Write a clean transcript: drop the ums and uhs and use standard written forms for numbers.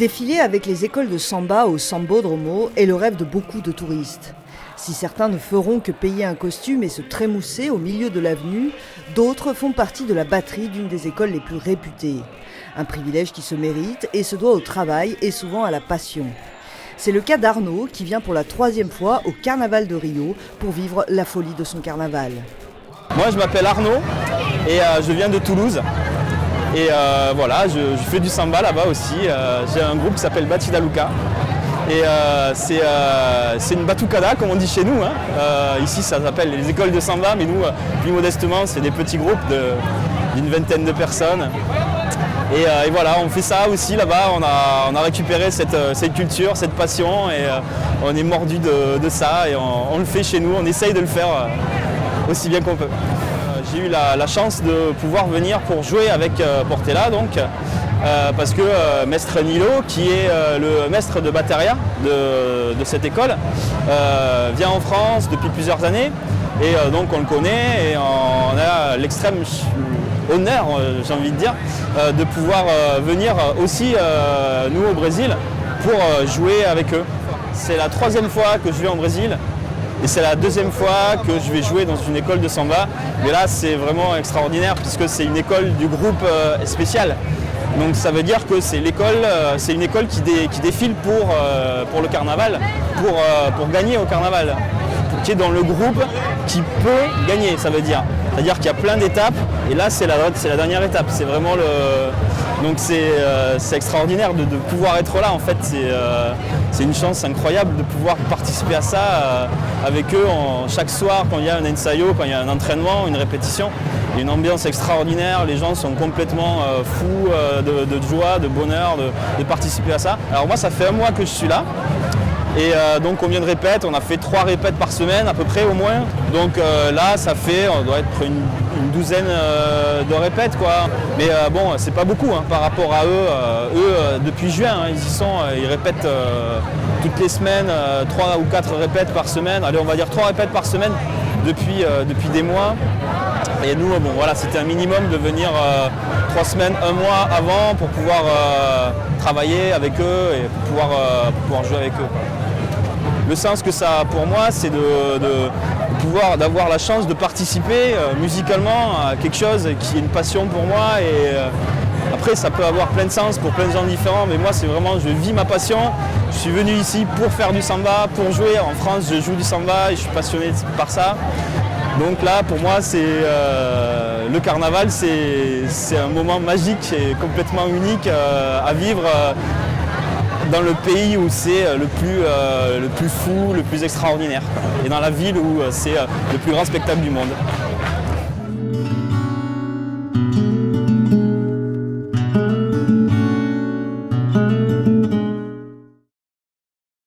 Défiler avec les écoles de samba au Sambódromo est le rêve de beaucoup de touristes. Si certains ne feront que payer un costume et se trémousser au milieu de l'avenue, d'autres font partie de la batterie d'une des écoles les plus réputées. Un privilège qui se mérite et se doit au travail et souvent à la passion. C'est le cas d'Arnaud qui vient pour la 3e fois au Carnaval de Rio pour vivre la folie de son carnaval. Moi je m'appelle Arnaud et je viens de Toulouse. Et voilà, je fais du samba là-bas aussi. J'ai un groupe qui s'appelle Batida Luca. Et c'est une batucada comme on dit chez nous. Ici ça s'appelle les écoles de samba, mais nous, plus modestement, c'est des petits groupes d'une vingtaine de personnes. Et voilà, on fait ça aussi là-bas, on a récupéré cette culture, cette passion et on est mordu de ça et on le fait chez nous, on essaye de le faire aussi bien qu'on peut. J'ai eu la chance de pouvoir venir pour jouer avec Portela, donc, parce que Maître Nilo, qui est le maître de Bateria de cette école, vient en France depuis plusieurs années et donc on le connaît et on a l'extrême honneur, j'ai envie de dire, de pouvoir venir aussi, nous au Brésil, pour jouer avec eux. C'est la 3e fois que je vais en Brésil. Et c'est la 2e fois que je vais jouer dans une école de samba. Mais là, c'est vraiment extraordinaire puisque c'est une école du groupe spécial. Donc ça veut dire que c'est une école qui défile pour le carnaval, pour gagner au carnaval, qui est dans le groupe qui peut gagner, ça veut dire. C'est-à-dire qu'il y a plein d'étapes et là, c'est la dernière étape. C'est vraiment donc c'est extraordinaire de pouvoir être là en fait, c'est une chance incroyable de pouvoir participer à ça avec eux chaque soir quand il y a un ensayo, quand il y a un entraînement, une répétition. Il y a une ambiance extraordinaire, les gens sont complètement fous de joie, de bonheur de participer à ça. Alors moi ça fait 1 mois que je suis là. Et donc combien de répètes? On a fait 3 répètes par semaine à peu près au moins. Donc là ça fait, on doit être une douzaine de répètes quoi. Mais bon c'est pas beaucoup par rapport à eux. Depuis juin ils y sont, ils répètent toutes les semaines, 3 ou 4 répètes par semaine. Allez on va dire 3 répètes par semaine depuis des mois. Et nous bon voilà c'était un minimum de venir 3 semaines, 1 mois avant pour pouvoir travailler avec eux et pour pouvoir jouer avec eux. Le sens que ça a pour moi, c'est d'avoir la chance de participer musicalement à quelque chose qui est une passion pour moi. Et après, ça peut avoir plein de sens pour plein de gens différents, mais moi, c'est vraiment, je vis ma passion. Je suis venu ici pour faire du samba, pour jouer. En France, je joue du samba et je suis passionné par ça. Donc là, pour moi, le carnaval, c'est un moment magique et complètement unique à vivre. Dans le pays où c'est le plus fou, le plus extraordinaire. Et dans la ville où c'est le plus grand spectacle du monde.